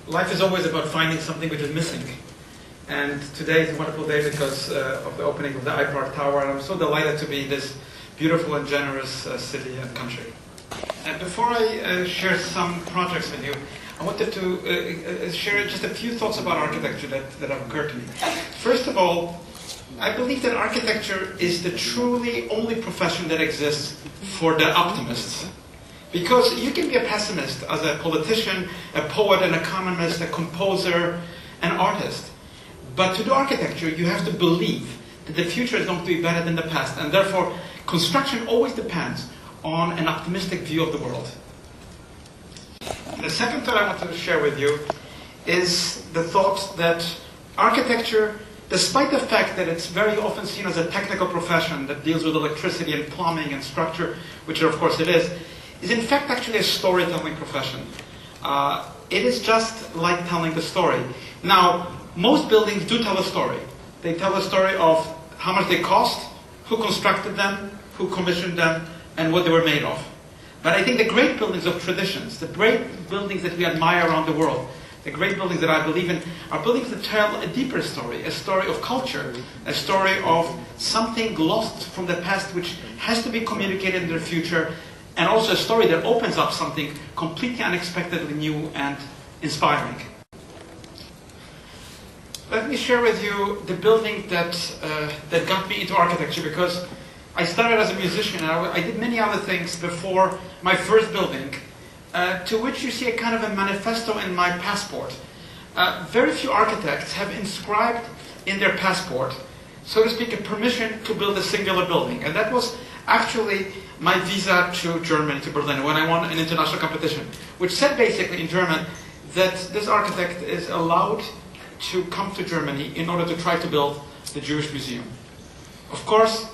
Life is always about finding something which is missing. And today is a wonderful day because of the opening of the Aipar-Tower, and I'm so delighted to be in this beautiful and generous city and country. And before I share some projects with you, I wanted to share just a few thoughts about architecture that have occurred to me. First of all, I believe that architecture is the truly only profession that exists for the optimists. Because you can be a pessimist as a politician, a poet, an economist, a composer, an artist. But to do architecture, you have to believe that the future is going to be better than the past. And therefore, construction always depends on an optimistic view of the world. The second thought I want to share with you is the thought that architecture, despite the fact that it's very often seen as a technical profession that deals with electricity and plumbing and structure, which of course it is in fact actually a storytelling profession. It is just like telling the story. Now, most buildings do tell a story. They tell a story of how much they cost, who constructed them, who commissioned them, and what they were made of. But I think the great buildings of traditions, the great buildings that we admire around the world, the great buildings that I believe in, are buildings that tell a deeper story, a story of culture, a story of something lost from the past which has to be communicated in the future, and also a story that opens up something completely unexpectedly new and inspiring. Let me share with you the building that got me into architecture, because I started as a musician and I did many other things before my first building, to which you see a kind of a manifesto in my passport. Very few architects have inscribed in their passport, so to speak, a permission to build a singular building. And that was actually my visa to Germany, to Berlin, when I won an international competition, which said basically in German that this architect is allowed to come to Germany in order to try to build the Jewish Museum. Of course,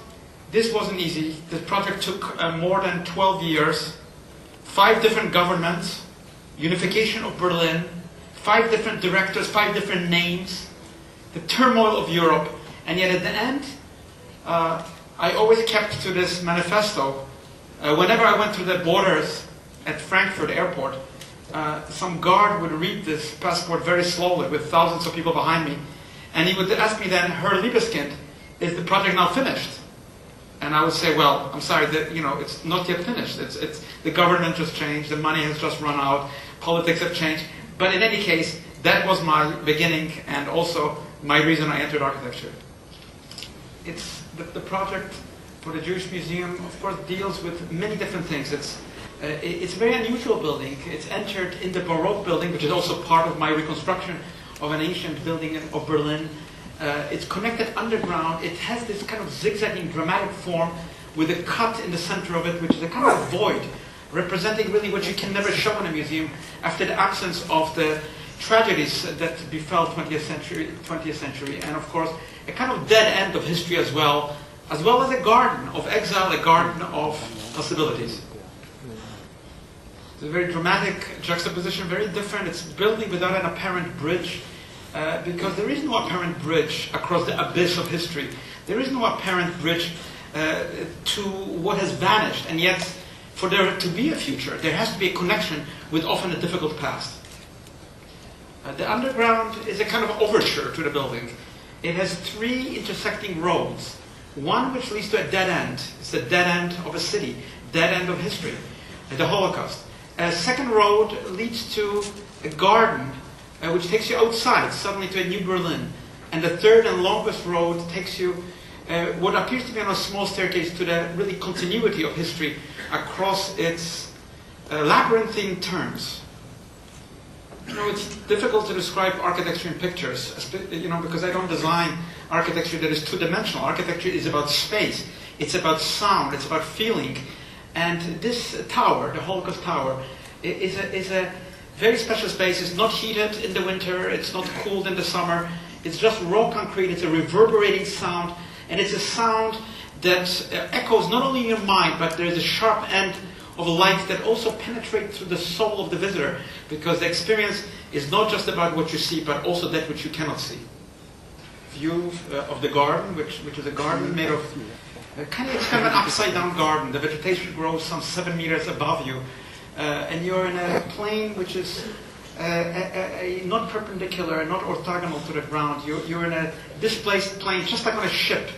this wasn't easy. This project took more than 12 years, 5 different governments, unification of Berlin, 5 different directors, 5 different names, the turmoil of Europe, and yet at the end, I always kept to this manifesto. Whenever I went through the borders at Frankfurt airport, some guard would read this passport very slowly with thousands of people behind me, and he would ask me then, Herr Libeskind, is the project now finished? And I would say, well, I'm sorry, that it's not yet finished. It's the government just changed, the money has just run out, politics have changed. But in any case, that was my beginning and also my reason I entered architecture. It's the project for the Jewish Museum, of course, deals with many different things. It's a very unusual building. It's entered in the Baroque building, which is also part of my reconstruction of an ancient building of Berlin. It's connected underground. It has this kind of zigzagging dramatic form with a cut in the center of it, which is a kind of void, representing really what you can never show in a museum after the absence of the tragedies that befell 20th century, and of course, a kind of dead end of history as well as a garden of exile, a garden of possibilities. It's a very dramatic juxtaposition, very different. It's building without an apparent bridge, because there is no apparent bridge across the abyss of history. There is no apparent bridge to what has vanished, and yet for there to be a future, there has to be a connection with often a difficult past. The underground is a kind of overture to the building. It has 3 intersecting roads. One which leads to a dead end. It's the dead end of a city, dead end of history, the Holocaust. A second road leads to a garden which takes you outside, suddenly to a new Berlin. And the third and longest road takes you, what appears to be on a small staircase, to the really continuity of history across its labyrinthine turns. It's difficult to describe architecture in pictures, because I don't design architecture that is two-dimensional. Architecture is about space, it's about sound, it's about feeling. And this tower, the Holocaust Tower, is a very special space. It's not heated in the winter, it's not cooled in the summer. It's just raw concrete, it's a reverberating sound, and it's a sound that echoes not only in your mind, but there's a sharp end of light that also penetrates through the soul of the visitor, because the experience is not just about what you see, but also that which you cannot see. View of the garden, which is a garden made of it's kind of an upside-down garden. The vegetation grows some 7 meters above you, and you're in a plain which is not perpendicular and not orthogonal to the ground. You're in a displaced plane, just like on a ship,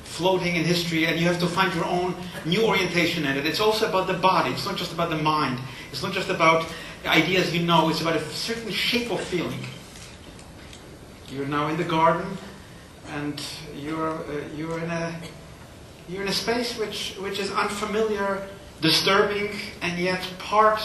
floating in history, and you have to find your own new orientation in it. It's also about the body. It's not just about the mind. It's not just about ideas you know. It's about a certain shape of feeling. You're now in the garden, and you're in a space which is unfamiliar, disturbing, and yet part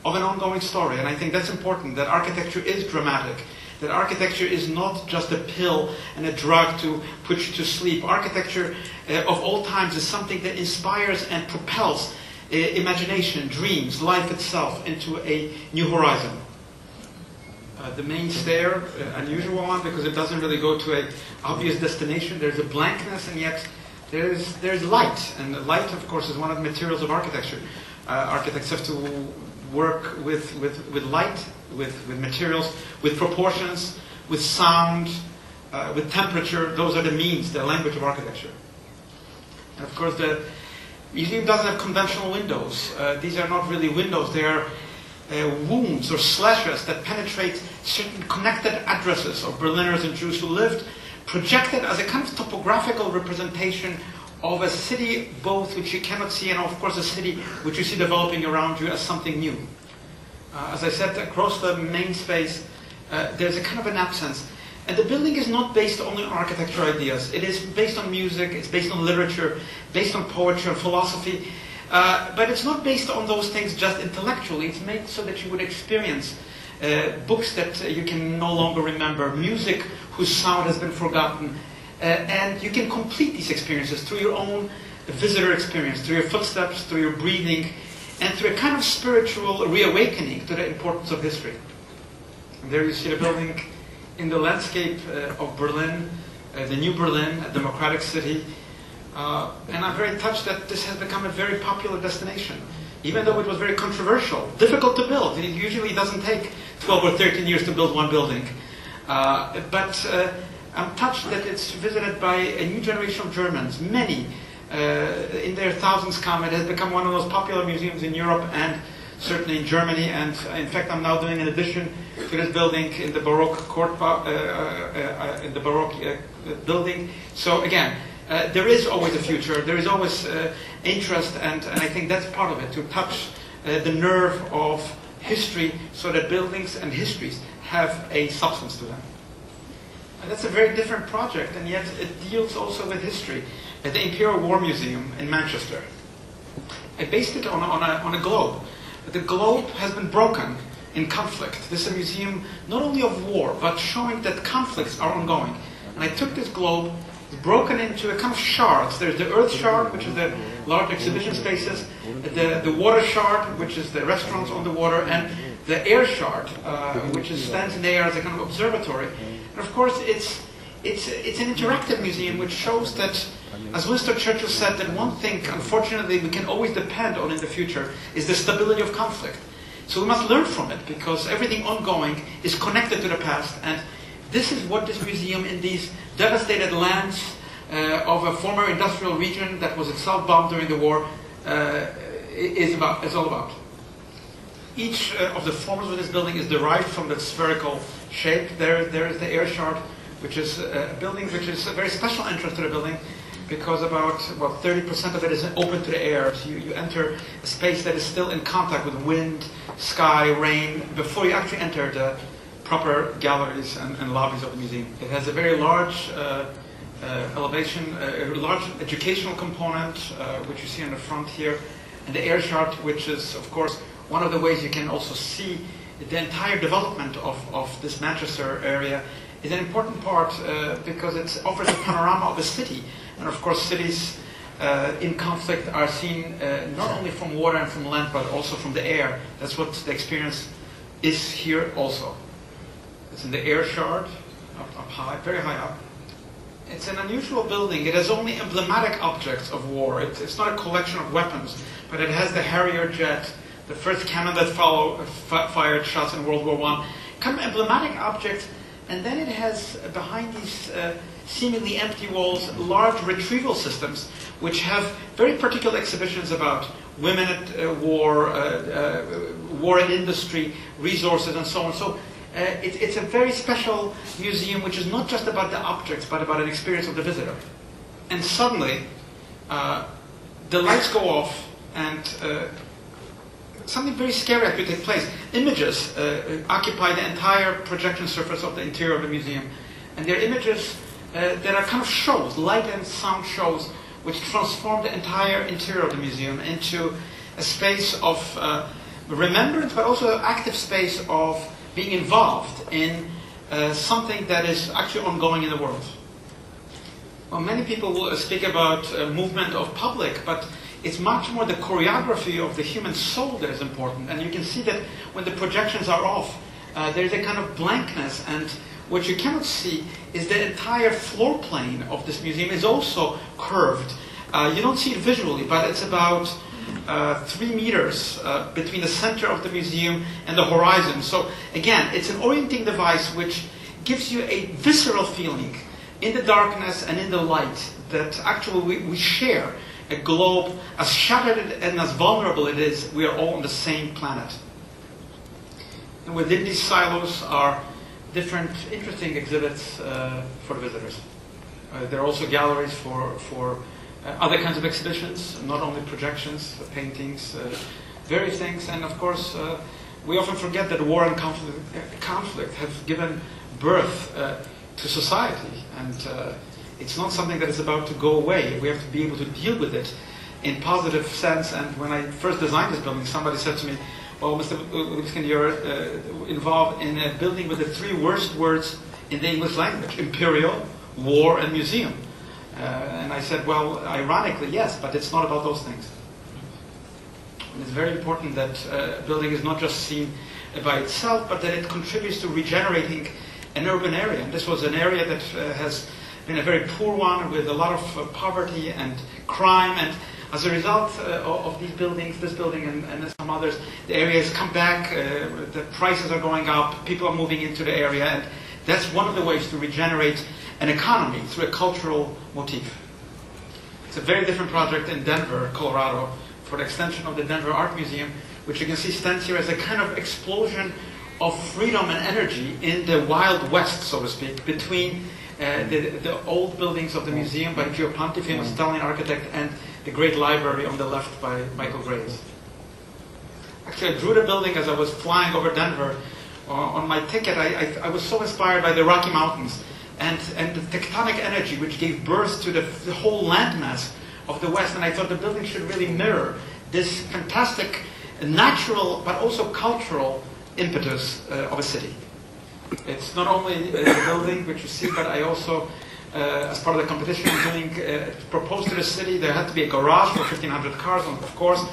of an ongoing story. And I think that's important, that architecture is dramatic, that architecture is not just a pill and a drug to put you to sleep. Architecture of all times is something that inspires and propels imagination, dreams, life itself into a new horizon. The main stair, unusual one because it doesn't really go to an obvious destination. There's a blankness, and yet there's light. And light, of course, is one of the materials of architecture. Architects have to work with light, with materials, with proportions, with sound, with temperature. Those are the means, the language of architecture. And of course, the museum doesn't have conventional windows. These are not really windows. They are wounds or slashes that penetrate certain connected addresses of Berliners and Jews who lived, projected as a kind of topographical representation of a city both which you cannot see, and of course a city which you see developing around you as something new. As I said, across the main space there's a kind of an absence. And the building is not based only on architectural ideas. It is based on music, it's based on literature, based on poetry and philosophy. But it's not based on those things just intellectually. It's made so that you would experience books that you can no longer remember, music whose sound has been forgotten. And you can complete these experiences through your own visitor experience, through your footsteps, through your breathing, and through a kind of spiritual reawakening to the importance of history. And there you see the building in the landscape of Berlin, the new Berlin, a democratic city. And I'm very touched that this has become a very popular destination, even though it was very controversial, difficult to build. It usually doesn't take 12 or 13 years to build one building. But I'm touched that it's visited by a new generation of Germans. Many, in their thousands come. It has become one of those popular museums in Europe and certainly in Germany. And in fact, I'm now doing an addition to this building in the Baroque building. So again, there is always a future. There is always interest, and I think that's part of it, to touch the nerve of history so that buildings and histories have a substance to them. And that's a very different project, and yet it deals also with history. At the Imperial War Museum in Manchester, I based it on a globe. The globe has been broken in conflict. This is a museum not only of war, but showing that conflicts are ongoing. And I took this globe, broken into a kind of shards. There's the earth shard, which is the large exhibition spaces, the water shard, which is the restaurants on the water, and the air shard, which stands in the air as a kind of observatory. And of course, it's an interactive museum which shows that, as Winston Churchill said, that one thing, unfortunately, we can always depend on in the future is the stability of conflict. So we must learn from it, because everything ongoing is connected to the past. And this is what this museum, in these devastated lands of a former industrial region that was itself bombed during the war, is all about. Each of the forms of this building is derived from the spherical shape. There is the air shard, which is a building which is a very special entrance to the building, because about 30% of it is open to the air. So you enter a space that is still in contact with wind, sky, rain, before you actually enter the proper galleries and lobbies of the museum. It has a very large elevation, a large educational component, which you see on the front here, and the air shard, which is, of course, one of the ways you can also see the entire development of this Manchester area, is an important part because it offers a panorama of a city. And of course, cities in conflict are seen not only from water and from land, but also from the air. That's what the experience is here also. It's in the air shard, up high, very high up. It's an unusual building. It has only emblematic objects of war. It's not a collection of weapons, but it has the Harrier jet, the first cannon that fired shots in World War I. Kind of emblematic objects. And then it has, behind these seemingly empty walls, large retrieval systems, which have very particular exhibitions about women at war, war and industry, resources, and so on. So it's a very special museum, which is not just about the objects, but about an experience of the visitor. And suddenly, the lights go off, and something very scary actually takes place. Images occupy the entire projection surface of the interior of the museum. And they're images that are kind of shows, light and sound shows, which transform the entire interior of the museum into a space of remembrance, but also an active space of being involved in something that is actually ongoing in the world. Well, many people will speak about movement of public, but it's much more the choreography of the human soul that is important. And you can see that when the projections are off, there's a kind of blankness, and what you cannot see is the entire floor plane of this museum is also curved. You don't see it visually, but it's about 3 meters between the center of the museum and the horizon. So again, it's an orienting device which gives you a visceral feeling in the darkness and in the light that actually we share a globe. As shattered and as vulnerable it is, we are all on the same planet. And within these silos are different interesting exhibits for the visitors. There are also galleries for other kinds of exhibitions, not only projections, paintings, various things. And of course, we often forget that war and conflict have given birth to society. And it's not something that is about to go away. We have to be able to deal with it in positive sense. And when I first designed this building, somebody said to me, well, Mr. Libeskind, you're involved in a building with the 3 worst words in the English language: imperial, war, and museum. And I said, well, ironically, yes, but it's not about those things. And it's very important that a building is not just seen by itself, but that it contributes to regenerating an urban area. And this was an area that has been a very poor one, with a lot of poverty and crime. And as a result of these buildings, this building and some others, the area has come back, the prices are going up, people are moving into the area, and that's one of the ways to regenerate an economy through a cultural motif. It's a very different project in Denver, Colorado, for the extension of the Denver Art Museum, which you can see stands here as a kind of explosion of freedom and energy in the Wild West, so to speak, between the old buildings of the museum by Gio Ponti, famous Italian architect, and the great library on the left by Michael Graves. Actually, I drew the building as I was flying over Denver. On my ticket, I was so inspired by the Rocky Mountains and the tectonic energy which gave birth to the whole landmass of the West. And I thought the building should really mirror this fantastic natural but also cultural impetus of a city. It's not only the building which you see, but I also, as part of the competition, proposed to the city there had to be a garage for 1,500 cars, and of course,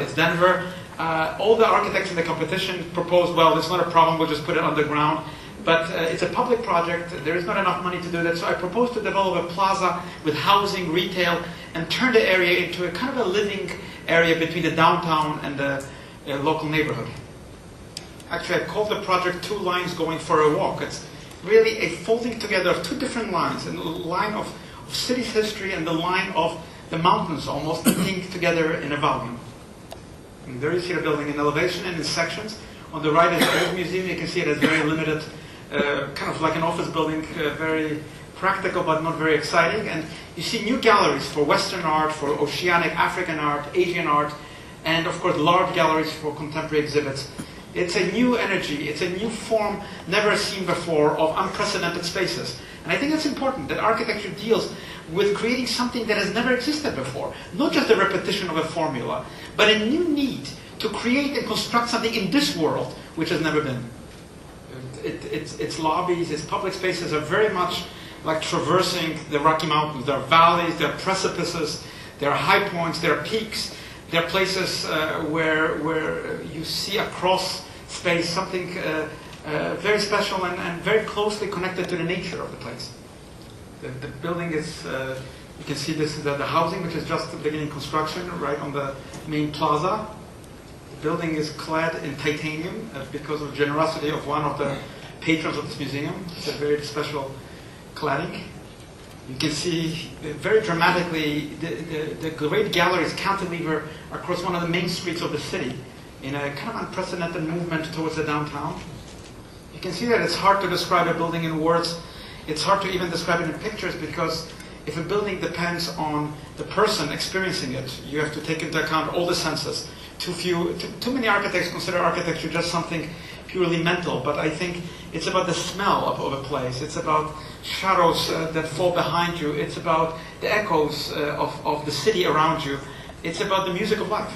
it's Denver. All the architects in the competition proposed, well, it's not a problem, we'll just put it underground. But it's a public project, there is not enough money to do that, so I proposed to develop a plaza with housing, retail, and turn the area into a kind of a living area between the downtown and the local neighborhood. Actually, I called the project 2 Lines Going for a Walk. It's really a folding together of 2 different lines, and the line of city's history and the line of the mountains almost being together in a volume. And there you see the building in elevation and in sections. On the right is the old museum. You can see it has very limited, kind of like an office building, very practical but not very exciting. And you see new galleries for Western art, for Oceanic, African art, Asian art, and of course large galleries for contemporary exhibits. It's a new energy, it's a new form never seen before of unprecedented spaces. And I think it's important that architecture deals with creating something that has never existed before. Not just a repetition of a formula, but a new need to create and construct something in this world which has never been. Its lobbies, its public spaces are very much like traversing the Rocky Mountains. There are valleys, there are precipices, there are high points, there are peaks. There are places where you see across space something very special and very closely connected to the nature of the place. The building is, you can see this is the housing, which is just beginning construction right on the main plaza. The building is clad in titanium because of generosity of one of the patrons of this museum. It's a very special cladding. You can see very dramatically the great galleries cantilever across one of the main streets of the city in a kind of unprecedented movement towards the downtown. You can see that it's hard to describe a building in words. It's hard to even describe it in pictures because if a building depends on the person experiencing it, you have to take into account all the senses. Too many architects consider architecture just something purely mental, but I think it's about the smell of a place. It's about shadows that fall behind you. It's about the echoes of the city around you. It's about the music of life.